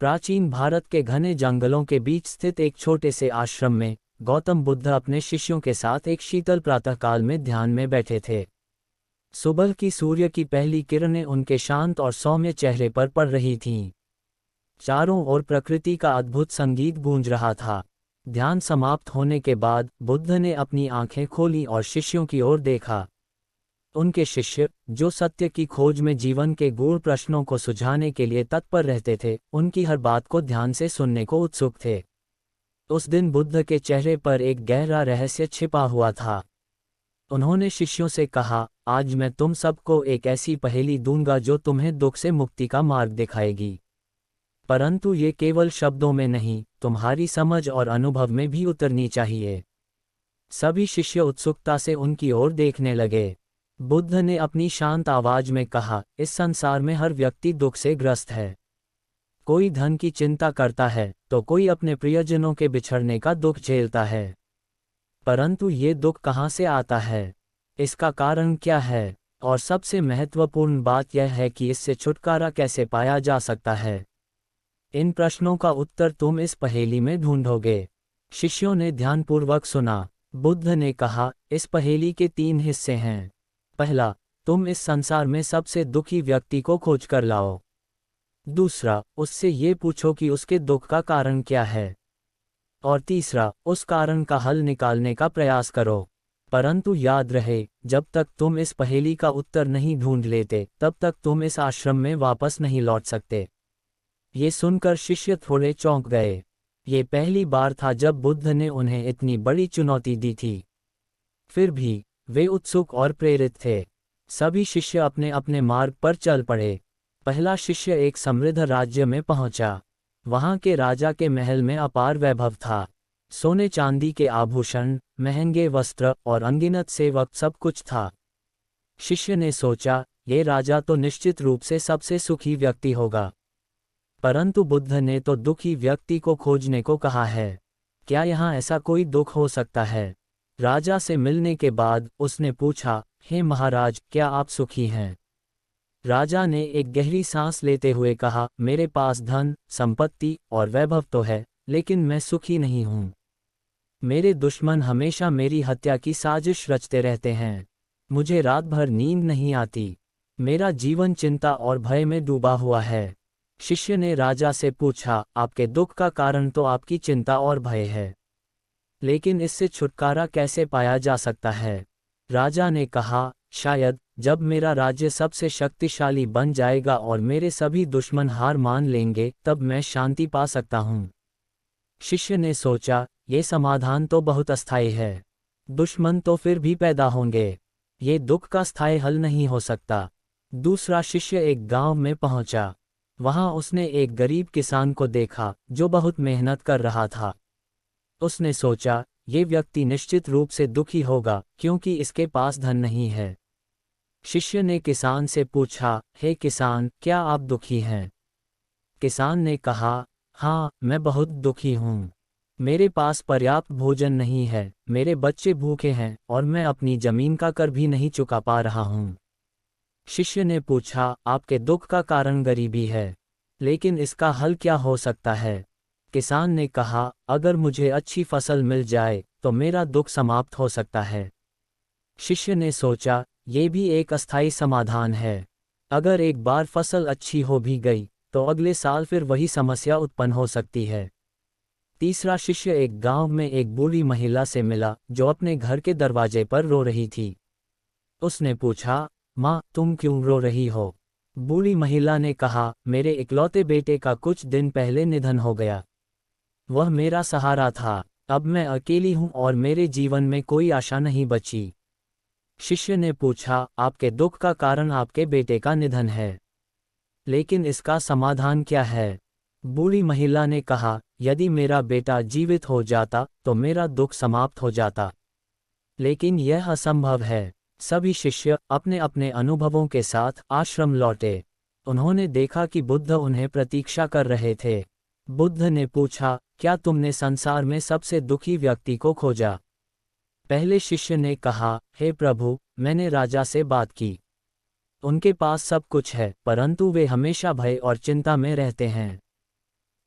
प्राचीन भारत के घने जंगलों के बीच स्थित एक छोटे से आश्रम में गौतम बुद्ध अपने शिष्यों के साथ एक शीतल प्रातःकाल में ध्यान में बैठे थे। सुबह की सूर्य की पहली किरणें उनके शांत और सौम्य चेहरे पर पड़ रही थीं। चारों ओर प्रकृति का अद्भुत संगीत गूंज रहा था। ध्यान समाप्त होने के बाद बुद्ध ने अपनी आंखें खोलीं और शिष्यों की ओर देखा। उनके शिष्य, जो सत्य की खोज में जीवन के गूढ़ प्रश्नों को सुलझाने के लिए तत्पर रहते थे, उनकी हर बात को ध्यान से सुनने को उत्सुक थे। उस दिन बुद्ध के चेहरे पर एक गहरा रहस्य छिपा हुआ था। उन्होंने शिष्यों से कहा, आज मैं तुम सबको एक ऐसी पहेली दूंगा जो तुम्हें दुख से मुक्ति का मार्ग दिखाएगी। परंतु ये केवल शब्दों में नहीं, तुम्हारी समझ और अनुभव में भी उतरनी चाहिए। सभी शिष्य उत्सुकता से उनकी ओर देखने लगे। बुद्ध ने अपनी शांत आवाज में कहा, इस संसार में हर व्यक्ति दुख से ग्रस्त है। कोई धन की चिंता करता है तो कोई अपने प्रियजनों के बिछड़ने का दुख झेलता है। परंतु ये दुख कहाँ से आता है? इसका कारण क्या है? और सबसे महत्वपूर्ण बात यह है कि इससे छुटकारा कैसे पाया जा सकता है। इन प्रश्नों का उत्तर तुम इस पहेली में ढूंढोगे। शिष्यों ने ध्यानपूर्वक सुना। बुद्ध ने कहा, इस पहेली के 3 हिस्से हैं। पहला, तुम इस संसार में सबसे दुखी व्यक्ति को खोज कर लाओ। दूसरा, उससे ये पूछो कि उसके दुख का कारण क्या है। और तीसरा, उस कारण का हल निकालने का प्रयास करो। परंतु याद रहे, जब तक तुम इस पहेली का उत्तर नहीं ढूंढ लेते, तब तक तुम इस आश्रम में वापस नहीं लौट सकते। ये सुनकर शिष्य थोड़े चौंक गए। ये पहली बार था जब बुद्ध ने उन्हें इतनी बड़ी चुनौती दी थी। फिर भी वे उत्सुक और प्रेरित थे। सभी शिष्य अपने अपने मार्ग पर चल पड़े। पहला शिष्य एक समृद्ध राज्य में पहुंचा। वहां के राजा के महल में अपार वैभव था। सोने चांदी के आभूषण, महंगे वस्त्र और अनगिनत सेवक, सब कुछ था। शिष्य ने सोचा, ये राजा तो निश्चित रूप से सबसे सुखी व्यक्ति होगा। परंतु बुद्ध ने तो दुखी व्यक्ति को खोजने को कहा है। क्या यहाँ ऐसा कोई दुख हो सकता है? राजा से मिलने के बाद उसने पूछा, हे महाराज, क्या आप सुखी हैं? राजा ने एक गहरी सांस लेते हुए कहा, मेरे पास धन, संपत्ति और वैभव तो है, लेकिन मैं सुखी नहीं हूँ। मेरे दुश्मन हमेशा मेरी हत्या की साजिश रचते रहते हैं। मुझे रात भर नींद नहीं आती। मेरा जीवन चिंता और भय में डूबा हुआ है। शिष्य ने राजा से पूछा, आपके दुख का कारण तो आपकी चिंता और भय है, लेकिन इससे छुटकारा कैसे पाया जा सकता है? राजा ने कहा, शायद जब मेरा राज्य सबसे शक्तिशाली बन जाएगा और मेरे सभी दुश्मन हार मान लेंगे, तब मैं शांति पा सकता हूँ। शिष्य ने सोचा, ये समाधान तो बहुत अस्थायी है। दुश्मन तो फिर भी पैदा होंगे। ये दुख का स्थायी हल नहीं हो सकता। दूसरा शिष्य एक गांव में पहुंचा। वहां उसने एक गरीब किसान को देखा जो बहुत मेहनत कर रहा था। उसने सोचा, ये व्यक्ति निश्चित रूप से दुखी होगा क्योंकि इसके पास धन नहीं है। शिष्य ने किसान से पूछा, हे किसान, क्या आप दुखी हैं? किसान ने कहा, हाँ, मैं बहुत दुखी हूँ। मेरे पास पर्याप्त भोजन नहीं है, मेरे बच्चे भूखे हैं और मैं अपनी जमीन का कर भी नहीं चुका पा रहा हूँ। शिष्य ने पूछा, आपके दुख का कारण गरीबी है, लेकिन इसका हल क्या हो सकता है? किसान ने कहा, अगर मुझे अच्छी फसल मिल जाए तो मेरा दुख समाप्त हो सकता है। शिष्य ने सोचा, ये भी एक अस्थायी समाधान है। अगर एक बार फसल अच्छी हो भी गई तो अगले साल फिर वही समस्या उत्पन्न हो सकती है। तीसरा शिष्य एक गांव में एक बूढ़ी महिला से मिला जो अपने घर के दरवाजे पर रो रही थी। उसने पूछा, माँ, तुम क्यों रो रही हो? बूढ़ी महिला ने कहा, मेरे इकलौते बेटे का कुछ दिन पहले निधन हो गया। वह मेरा सहारा था। अब मैं अकेली हूँ और मेरे जीवन में कोई आशा नहीं बची। शिष्य ने पूछा, आपके दुख का कारण आपके बेटे का निधन है, लेकिन इसका समाधान क्या है? बूढ़ी महिला ने कहा, यदि मेरा बेटा जीवित हो जाता तो मेरा दुख समाप्त हो जाता, लेकिन यह असंभव है। सभी शिष्य अपने अपने अनुभवों के साथ आश्रम लौटे। उन्होंने देखा कि बुद्ध उन्हें प्रतीक्षा कर रहे थे। बुद्ध ने पूछा, क्या तुमने संसार में सबसे दुखी व्यक्ति को खोजा? पहले शिष्य ने कहा, हे प्रभु, मैंने राजा से बात की। उनके पास सब कुछ है, परंतु वे हमेशा भय और चिंता में रहते हैं।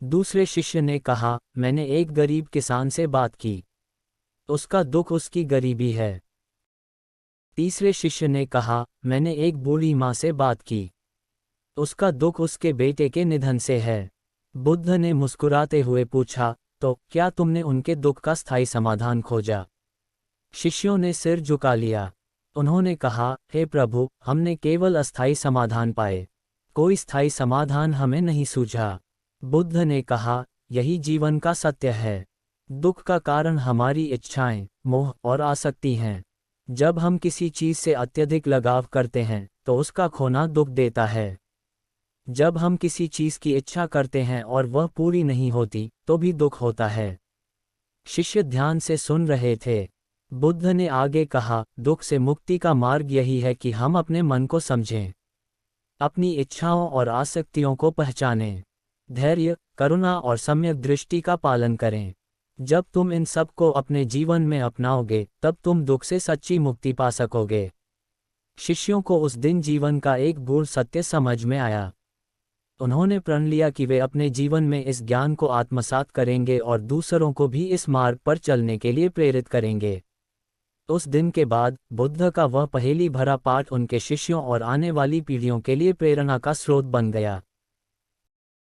दूसरे शिष्य ने कहा, मैंने एक गरीब किसान से बात की। उसका दुख उसकी गरीबी है। तीसरे शिष्य ने कहा, मैंने एक बूढ़ी माँ से बात की। उसका दुख उसके बेटे के निधन से है। बुद्ध ने मुस्कुराते हुए पूछा, तो क्या तुमने उनके दुख का स्थायी समाधान खोजा? शिष्यों ने सिर झुका लिया। उन्होंने कहा, हे प्रभु, हमने केवल अस्थायी समाधान पाए। कोई स्थायी समाधान हमें नहीं सूझा। बुद्ध ने कहा, यही जीवन का सत्य है। दुख का कारण हमारी इच्छाएं, मोह और आसक्ति हैं। जब हम किसी चीज से अत्यधिक लगाव करते हैं तो उसका खोना दुख देता है। जब हम किसी चीज की इच्छा करते हैं और वह पूरी नहीं होती तो भी दुख होता है। शिष्य ध्यान से सुन रहे थे। बुद्ध ने आगे कहा, दुख से मुक्ति का मार्ग यही है कि हम अपने मन को समझें, अपनी इच्छाओं और आसक्तियों को पहचानें, धैर्य, करुणा और सम्यक दृष्टि का पालन करें। जब तुम इन सब को अपने जीवन में अपनाओगे तब तुम दुख से सच्ची मुक्ति पा सकोगे। शिष्यों को उस दिन जीवन का एक गूढ़ सत्य समझ में आया। उन्होंने प्रण लिया कि वे अपने जीवन में इस ज्ञान को आत्मसात करेंगे और दूसरों को भी इस मार्ग पर चलने के लिए प्रेरित करेंगे। उस दिन के बाद बुद्ध का वह पहेली भरा पाठ उनके शिष्यों और आने वाली पीढ़ियों के लिए प्रेरणा का स्रोत बन गया।